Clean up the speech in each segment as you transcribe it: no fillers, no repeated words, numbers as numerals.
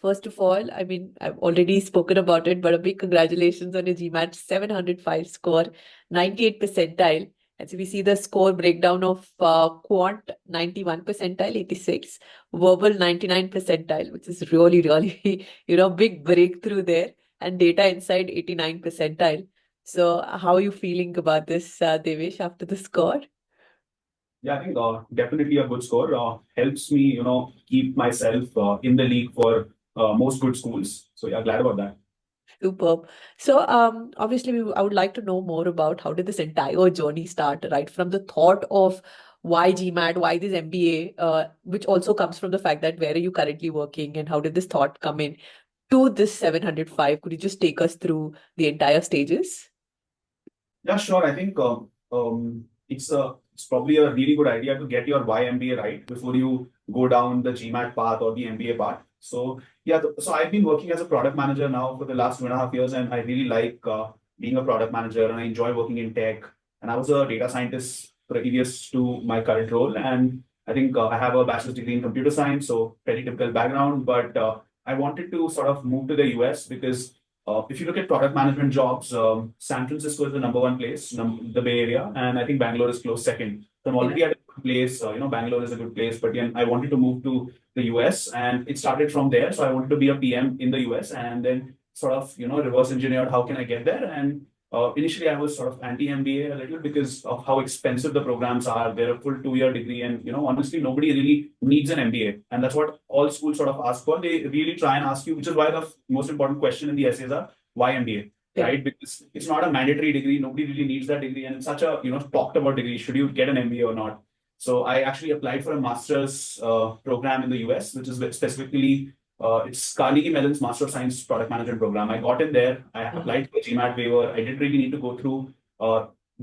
First of all, I mean, I've already spoken about it, but a big congratulations on your GMAT 705 score, 98 percentile. And so we see the score breakdown of Quant 91 percentile, 86, verbal 99 percentile, which is really, really, big breakthrough there. And data inside 89 percentile. So how are you feeling about this, Devesh, after the score? Yeah, I think definitely a good score helps me, keep myself in the league for most good schools. So yeah, glad about that. Superb. So, obviously, I would like to know more about how did this entire journey start, right? From the thought of why GMAT, why this MBA, which also comes from the fact that where are you currently working and how did this thought come in to this 705? Could you just take us through the entire stages? Yeah, sure. I think it's probably a really good idea to get your YMBA right before you go down the GMAT path or the MBA path. So yeah, so I've been working as a product manager now for the last 2.5 years, and I really like being a product manager, and I enjoy working in tech. And I was a data scientist previous to my current role, and I think I have a bachelor's degree in computer science, so very typical background. But I wanted to sort of move to the US because if you look at product management jobs, San Francisco is the number one place, the Bay Area, and I think Bangalore is close second. So I'm Yeah. already at a good place. Bangalore is a good place, but then I wanted to move to the US, and it started from there. So I wanted to be a PM in the US, and then sort of reverse engineered how can I get there. And initially I was sort of anti MBA a little because of how expensive the programs are. They're a full 2 year degree, and honestly nobody really needs an MBA, and that's what all schools sort of ask for. They really try and ask you, which is why the most important question in the essays are why MBA, Yeah. right? Because it's not a mandatory degree. Nobody really needs that degree, and it's such a talked about degree. Should you get an MBA or not? So I actually applied for a master's program in the US, which is specifically it's Carnegie Mellon's Master of Science Product Management program. I got in there. I applied for a GMAT waiver. I didn't really need to go through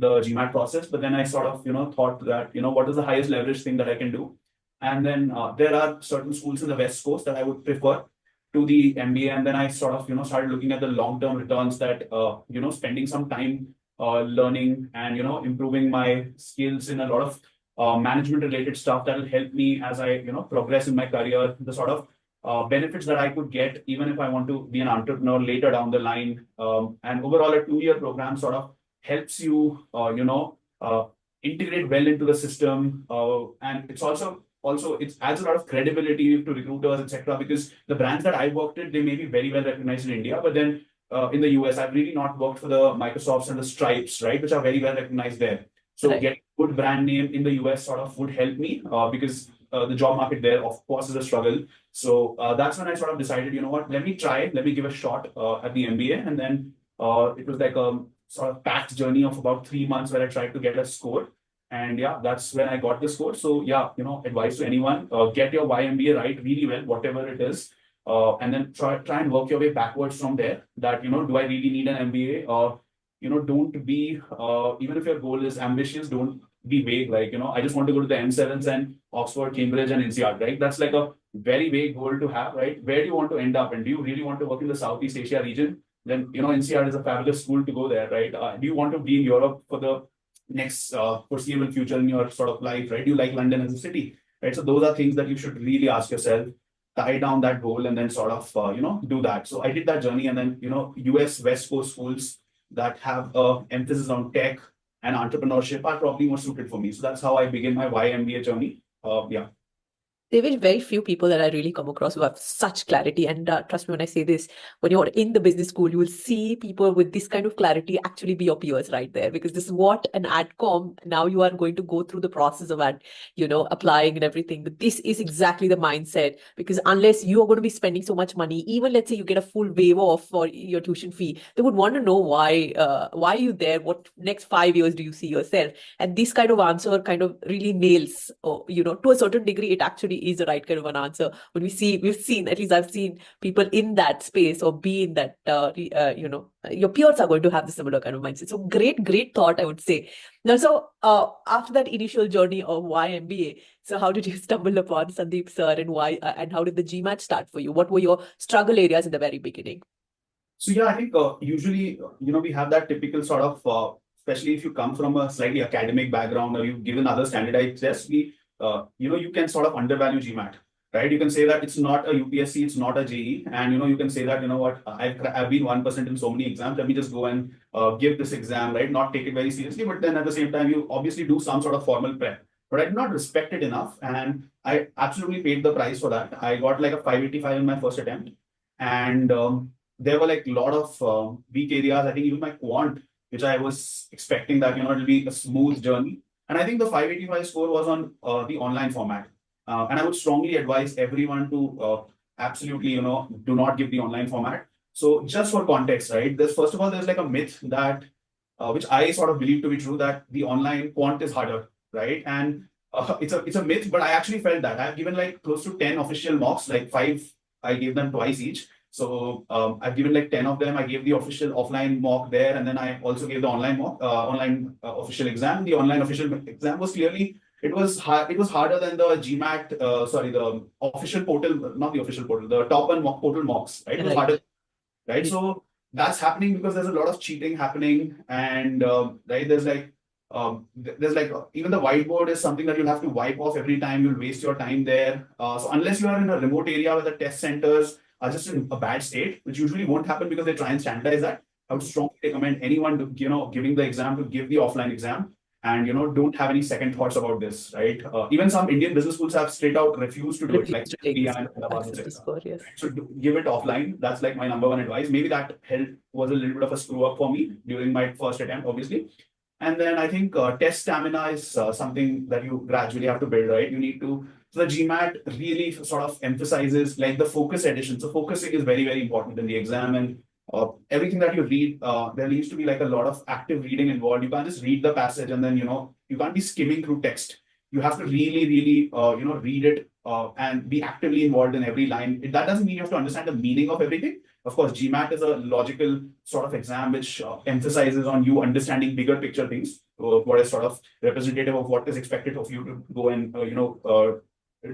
the GMAT process, but then I sort of thought that what is the highest leverage thing that I can do, and then there are certain schools in the West Coast that I would prefer to the MBA, and then I sort of started looking at the long term returns that spending some time learning and improving my skills in a lot of management related stuff that will help me as I progress in my career. The sort of benefits that I could get even if I want to be an entrepreneur later down the line. And overall, a 2 year program sort of helps you, integrate well into the system, and it's also it adds a lot of credibility to recruiters, etc. Because the brands that I worked at, they may be very well recognized in India, but then in the US, I've really not worked for the Microsofts and the Stripes, right, which are very well recognized there. So Right. getting good brand name in the US sort of would help me because the job market there, of course, is a struggle. So that's when I sort of decided, you know what, let me try it, let me give a shot at the MBA. And then it was like a sort of packed journey of about 3 months where I tried to get a score. And yeah, that's when I got the score. So yeah, advice to anyone, get your YMBA right really well, whatever it is. And then try and work your way backwards from there. That, do I really need an MBA? Or, don't be, even if your goal is ambitious, don't be vague. Like, I just want to go to the M7s and Oxford, Cambridge, and NCR, right? That's like a very vague goal to have, right? Where do you want to end up? And do you really want to work in the Southeast Asia region? Then, NCR is a fabulous school to go there, right? Do you want to be in Europe for the next foreseeable future in your sort of life, right? Do you like London as a city, right? So those are things that you should really ask yourself, tie down that goal, and then sort of, do that. So I did that journey, and then, US West Coast schools that have a emphasis on tech and entrepreneurship are probably more suited for me. So that's how I begin my YMBA journey. Yeah. There were very few people that I really come across who have such clarity. And trust me when I say this, when you're in the business school, you will see people with this kind of clarity actually be your peers right there. Because this is what an adcom, now you are going to go through the process of applying and everything. But this is exactly the mindset. Because unless you are going to be spending so much money, even let's say you get a full waiver off for your tuition fee, they would want to know why are you there? What next 5 years do you see yourself? And this kind of answer kind of really nails, to a certain degree, it actually is the right kind of an answer. When we've seen, at least I've seen people in that space or be in that, your peers are going to have the similar kind of mindset. So great thought, I would say. Now, so after that initial journey of why MBA, so how did you stumble upon Sandeep sir and why, and how did the GMAT start for you? What were your struggle areas in the very beginning? So yeah, I think usually, we have that typical sort of, especially if you come from a slightly academic background or you've given other standardized tests, you can sort of undervalue GMAT. right? You can say that it's not a UPSC, it's not a JE, and you can say that, what, I've been 1% in so many exams. Let me just go and give this exam, right? Not take it very seriously, but then at the same time, you obviously do some sort of formal prep. But I did not respect it enough, and I absolutely paid the price for that. I got like a 585 in my first attempt, and there were like a lot of weak areas. I think even my quant, which I was expecting that it'll be a smooth journey, and I think the 585 score was on the online format. And I would strongly advise everyone to absolutely, do not give the online format. So just for context, right? There's first of all, there's like a myth that which I sort of believe to be true, that the online quant is harder, right? And it's a myth, but I actually felt that I've given like close to 10 official mocks, like five, I gave them twice each. So I've given like 10 of them. I gave the official offline mock there, and then I also gave the online mock, online official exam. The online official exam was clearly, it was hard. It was harder than the GMAT, sorry, the official portal, not the official portal, the top one mock portal mocks, right? It was Right. harder, right? Yeah. So that's happening because there's a lot of cheating happening, and right, there's like even the whiteboard is something that you'll have to wipe off every time. You'll waste your time there. So unless you are in a remote area where the test centers are just in a bad state, which usually won't happen because they try and standardize that, I would strongly recommend anyone to, giving the exam, to give the offline exam, and don't have any second thoughts about this, right? Even some Indian business schools have straight out refused to do it, like Refuse to take this, and Hyderabad, accept the etc. score. Yes. So give it offline. That's like my number one advice. Maybe that helped, was a little bit of a screw up for me during my first attempt, obviously. And then I think test stamina is something that you gradually have to build, right? You need to. So the GMAT really sort of emphasizes like the focus edition. So focusing is very, very important in the exam, and everything that you read, there needs to be like a lot of active reading involved. You can't just read the passage and then you can't be skimming through text. You have to really, really read it and be actively involved in every line. That doesn't mean you have to understand the meaning of everything. Of course, GMAT is a logical sort of exam which emphasizes on you understanding bigger picture things, what is sort of representative of what is expected of you to go and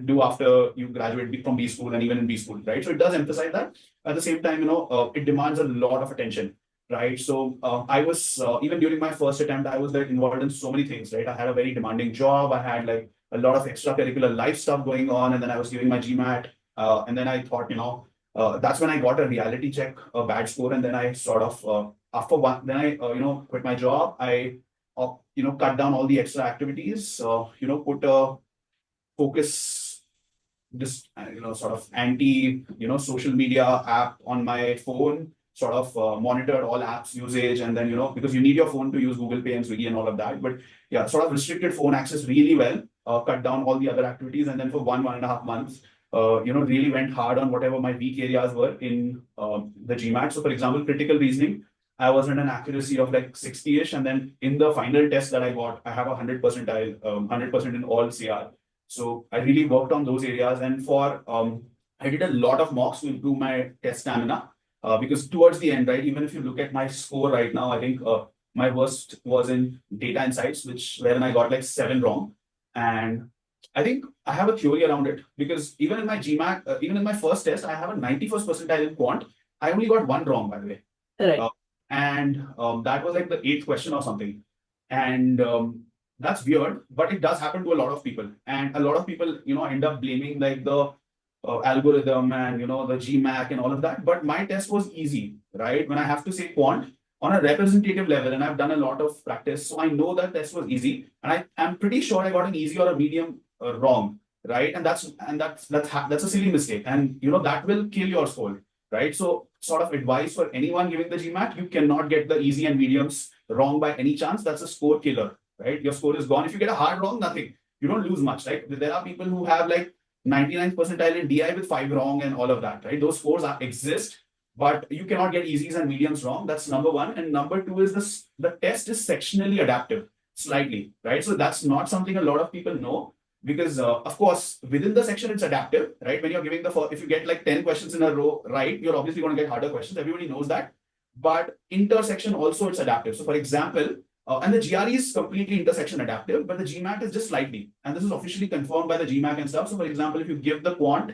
do after you graduate from B school and even in B school, right? So it does emphasize that. At the same time, it demands a lot of attention, right? So I was even during my first attempt, I was like involved in so many things, right? I had a very demanding job. I had like a lot of extracurricular life stuff going on, and then I was giving my GMAT, and then I thought, that's when I got a reality check, a bad score, and then I sort of after one, then I quit my job. I cut down all the extra activities. Put a focus, just sort of anti social media app on my phone, sort of monitored all apps usage, and then because you need your phone to use Google Pay and Swiggy and all of that. But yeah, sort of restricted phone access really well, cut down all the other activities, and then for 1.5 months really went hard on whatever my weak areas were in the GMAT. So for example, critical reasoning, I was at an accuracy of like 60-ish, and then in the final test that I got, I have a 100 percentile, 100% in all CR. So I really worked on those areas, and for I did a lot of mocks to improve my test stamina. Because towards the end, right, even if you look at my score right now, I think my worst was in data insights, wherein I got like 7 wrong. And I think I have a theory around it, because even in my GMAT, even in my first test, I have a 91st percentile in quant. I only got 1 wrong, by the way. Right. And that was like the 8th question or something. And that's weird, but it does happen to a lot of people. And a lot of people, end up blaming like the algorithm and, the GMAT and all of that. But my test was easy, right? When I have to say quant on a representative level, and I've done a lot of practice, so I know that test was easy. And I'm pretty sure I got an easy or a medium wrong, right? And that's a silly mistake. And, that will kill your score, right? So sort of advice for anyone giving the GMAT, you cannot get the easy and mediums wrong by any chance. That's a score killer, right? Your score is gone. If you get a hard wrong, nothing. You don't lose much, right? There are people who have like 99th percentile in DI with 5 wrong and all of that, right? Those scores exist, but you cannot get easies and mediums wrong. That's number one. And number two is this: the test is sectionally adaptive, slightly, right? So that's not something a lot of people know, because of course within the section it's adaptive, right? When you're giving if you get like 10 questions in a row, right, you're obviously going to get harder questions. Everybody knows that. But intersection also it's adaptive. So for example, and the GRE is completely intersection adaptive, but the GMAT is just slightly. And this is officially confirmed by the GMAT and stuff. So for example, if you give the quant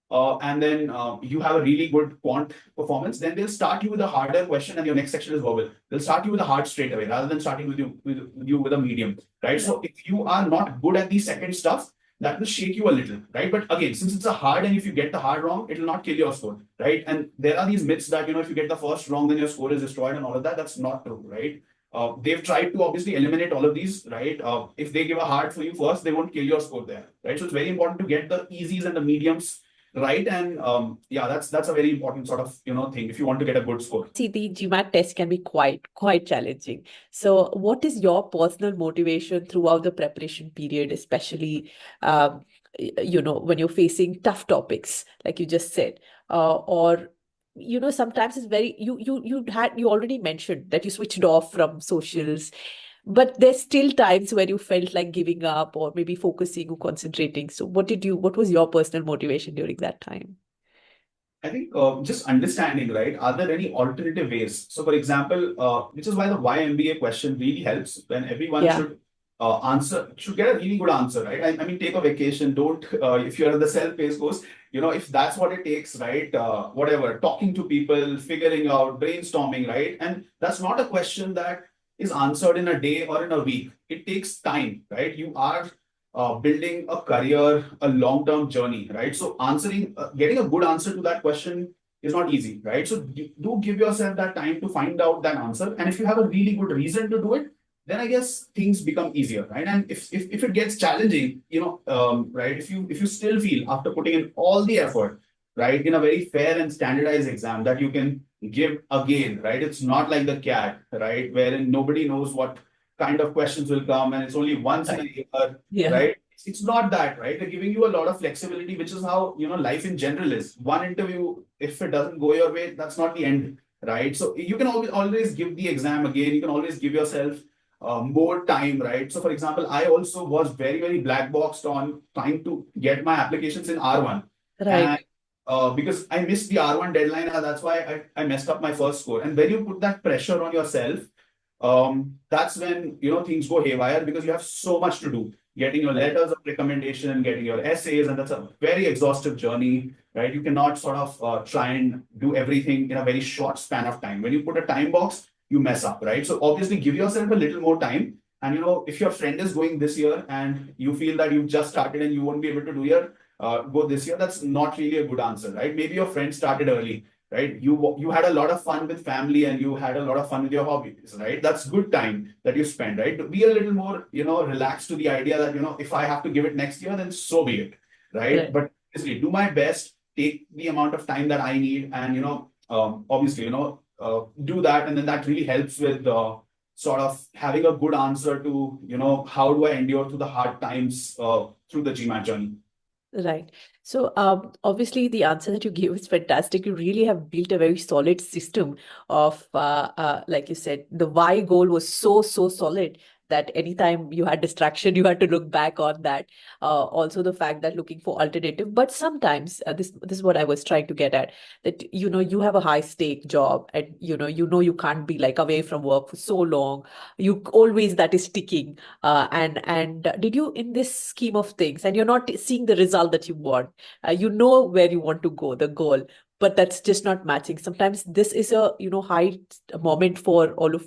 and then you have a really good quant performance, then they'll start you with a harder question and your next section is verbal. They'll start you with a hard straight away rather than starting with you with a medium, right? So if you are not good at the second stuff, that will shake you a little, right? But again, since it's a hard, and if you get the hard wrong, it will not kill your score, right? And there are these myths that, if you get the first wrong, then your score is destroyed and all of that. That's not true, right? They've tried to obviously eliminate all of these, right? If they give a hard for you first, they won't kill your score there, right? So it's very important to get the easies and the mediums right. And yeah, that's a very important sort of thing if you want to get a good score. See, the GMAT test can be quite challenging. So, what is your personal motivation throughout the preparation period, especially when you're facing tough topics, like you just said, or sometimes it's very you already mentioned that you switched off from socials, but there's still times where you felt like giving up or maybe focusing or concentrating. So, what was your personal motivation during that time? I think just understanding, right? Are there any alternative ways? So, for example, which is why the why MBA question really helps when everyone Yeah, should get a really good answer, right? I mean, take a vacation. Don't if you're in the self-paced course, if that's what it takes, right? Whatever, talking to people, figuring out, brainstorming, right? And that's not a question that is answered in a day or in a week. It takes time, right? You are building a career, a long-term journey, right? So getting a good answer to that question is not easy, right? So do give yourself that time to find out that answer. And if you have a really good reason to do it, then I guess things become easier, right? And if it gets challenging, right? If you still feel after putting in all the effort, right, in a very fair and standardized exam that you can give again, right? It's not like the CAT, right, wherein nobody knows what kind of questions will come, and it's only once in a right. year, Yeah, right? It's not that, right? They're giving you a lot of flexibility, which is how life in general is. One interview, if it doesn't go your way, that's not the end, right? So you can always give the exam again. You can always give yourself more time, right? So, for example, I also was very, very black boxed on trying to get my applications in R1. And right. because I missed the R1 deadline, that's why I messed up my first score. And when you put that pressure on yourself, that's when things go haywire because you have so much to do. Getting your Right. letters of recommendation, getting your essays, and that's a very exhaustive journey, right? You cannot sort of try and do everything in a very short span of time. When you put a time box, you mess up, right? So obviously, give yourself a little more time. And if your friend is going this year and you feel that you've just started and you won't be able to go this year, that's not really a good answer, right? Maybe your friend started early, right? You had a lot of fun with family and you had a lot of fun with your hobbies, right? That's good time that you spend, right? To be a little more, relaxed to the idea that, if I have to give it next year, then so be it, right? Right. But obviously, do my best, take the amount of time that I need, and obviously, do that, and then that really helps with sort of having a good answer to, how do I endure through the hard times through the GMAT journey. Right. So, obviously, the answer that you gave is fantastic. You really have built a very solid system of, like you said, the why goal was so solid that anytime you had distraction, you had to look back on that. Also, the fact that looking for alternative, but sometimes this is what I was trying to get at, that you have a high stake job, and you can't be like away from work for so long. You always that is ticking, and did you, in this scheme of things, and you're not seeing the result that you want, you know where you want to go, the goal, but that's just not matching. Sometimes this is a high moment for all of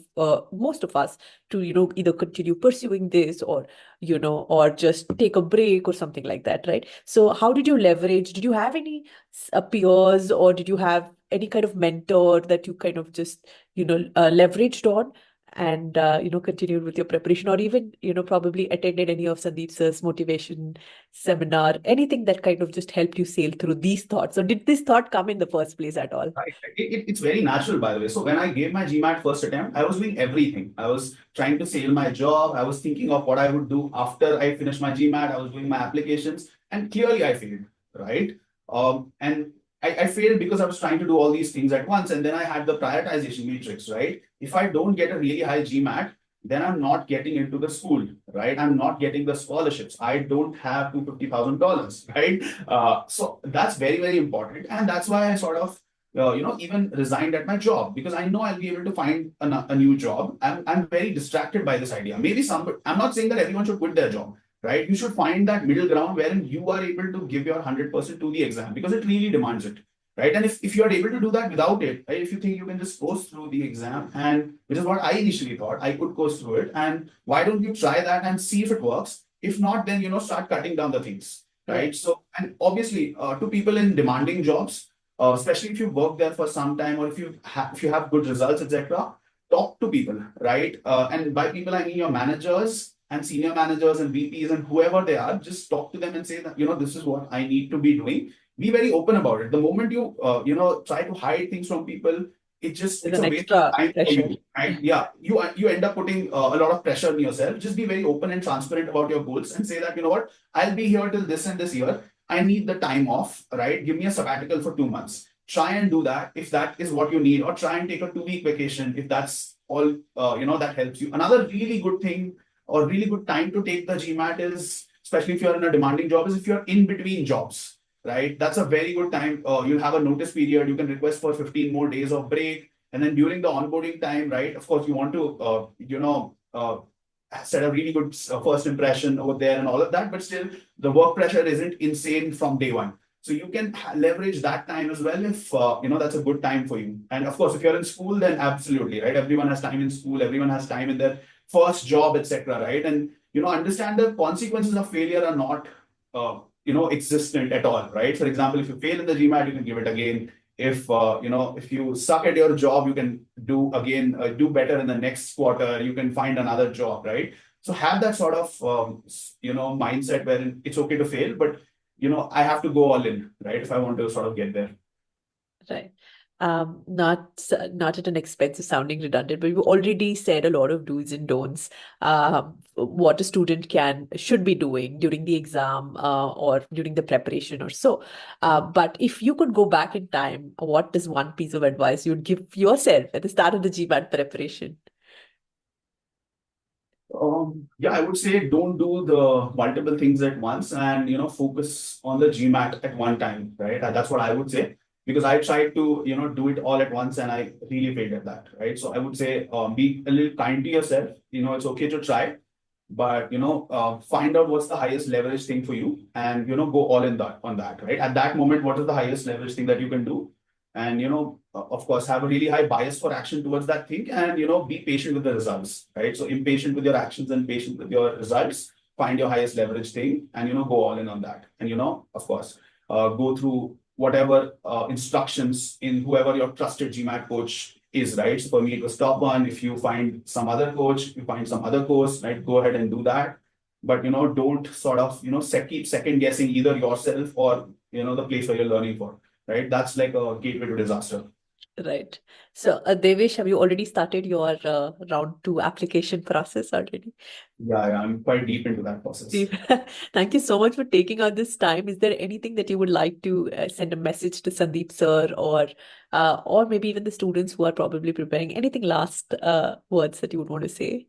most of us to either continue pursuing this, or just take a break or something like that, right? So how did you leverage? Did you have any peers, or did you have any kind of mentor that you kind of just leveraged on, and continued with your preparation, or even probably attended any of Sandeep sir's motivation seminar, anything that kind of just helped you sail through these thoughts? Or did this thought come in the first place at all? Right. It's very natural, by the way. So when I gave my GMAT first attempt, I was doing everything. I was trying to save my job. I was thinking of what I would do after I finished my GMAT. I was doing my applications, and clearly I failed, right? And I failed because I was trying to do all these things at once, and then I had the prioritization matrix, right? If I don't get a really high GMAT, then I'm not getting into the school, right? I'm not getting the scholarships. I don't have $250,000, right? So that's very, very important. And that's why I sort of, even resigned at my job because I know I'll be able to find a new job. I'm very distracted by this idea. I'm not saying that everyone should quit their job, right? You should find that middle ground wherein you are able to give your 100% to the exam because it really demands it, right? And if you are able to do that without it, right, if you think you can just coast through the exam, and which is what I initially thought, I could coast through it, and why don't you try that and see if it works? If not, then start cutting down the things, Right. right? So, and obviously, to people in demanding jobs, especially if you work there for some time, or if you have good results, etc., talk to people, right? And by people, I mean your managers and senior managers and VPs and whoever they are. Just talk to them and say that this is what I need to be doing. Be very open about it. The moment you try to hide things from people, There's it's an a waste of extra time for pressure. you, right? Yeah, you end up putting a lot of pressure on yourself. Just be very open and transparent about your goals and say that, what, I'll be here till this and this year. I need the time off, right? Give me a sabbatical for 2 months. Try and do that if that is what you need, or try and take a 2 week vacation if that's all that helps you. Another really good thing, or really good time to take the GMAT is, especially if you're in a demanding job, is if you're in between jobs, right? That's a very good time. You'll have a notice period. You can request for 15 more days of break. And then during the onboarding time, right, of course, you want to, set a really good first impression over there and all of that. But still, the work pressure isn't insane from day one. So you can leverage that time as well if, that's a good time for you. And of course, if you're in school, then absolutely, right? Everyone has time in school. Everyone has time in their first job, etc., right? And, understand the consequences of failure are not, existent at all, right? For example, if you fail in the GMAT, you can give it again. If you suck at your job, you can do better in the next quarter. You can find another job, right? So have that sort of mindset where it's okay to fail, but I have to go all in, right? If I want to sort of get there. Right. Not at an expense of sounding redundant, but you already said a lot of do's and don'ts. What a student should be doing during the exam, or during the preparation or so. But if you could go back in time, what is one piece of advice you'd give yourself at the start of the GMAT preparation? Yeah, I would say don't do the multiple things at once, and focus on the GMAT at one time, right? That's what I would say, because I tried to do it all at once and I really failed at that, right? So I would say be a little kind to yourself. It's okay to try, but find out what's the highest leverage thing for you, and go all in that on that, right? At that moment, what is the highest leverage thing that you can do? And of course, have a really high bias for action towards that thing, and be patient with the results, right? So impatient with your actions and patient with your results. Find your highest leverage thing, and go all in on that. And of course, go through whatever instructions in whoever your trusted GMAT coach is, right? So for me, it was top one. If you find some other coach, you find some other course, right? Go ahead and do that. But don't sort of keep second guessing either yourself or the place where you're learning for, right? That's like a gateway to disaster. Right. So, Devesh, have you already started your round 2 application process already? Yeah, I'm quite deep into that process. Deep. Thank you so much for taking out this time. Is there anything that you would like to send a message to Sandeep sir, or maybe even the students who are probably preparing? Anything last words that you would want to say?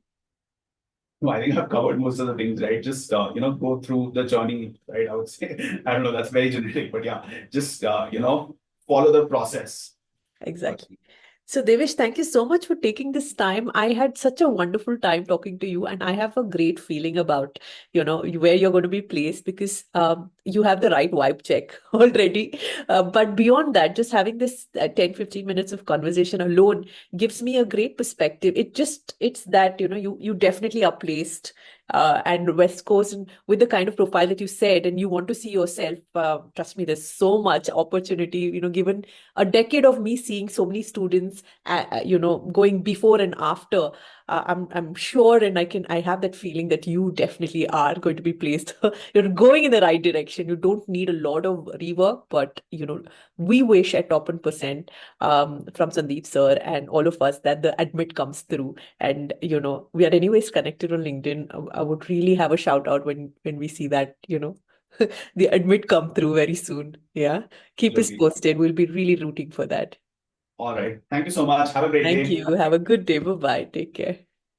No, I think I've covered most of the things, right? Just go through the journey, right? I would say, I don't know, that's very generic, but yeah, just follow the process. Exactly. So, Devesh, thank you so much for taking this time. I had such a wonderful time talking to you, and I have a great feeling about, where you're going to be placed, because you have the right vibe check already. But beyond that, just having this 10, 15 minutes of conversation alone gives me a great perspective. It's that, you definitely are placed, and West Coast, and with the kind of profile that you said, and you want to see yourself, trust me, there's so much opportunity, given a decade of me seeing so many students, going before and after. I'm sure, and I have that feeling that you definitely are going to be placed. You're going in the right direction. You don't need a lot of rework, but we wish at top 1%, from Sandeep sir and all of us, that the admit comes through. And we are anyways connected on LinkedIn. I would really have a shout out when we see that, the admit come through very soon. Yeah. Keep us Absolutely. posted. We'll be really rooting for that. All right. Thank you so much. Have a great Thank day. you. Have a good day. Bye bye. Take care.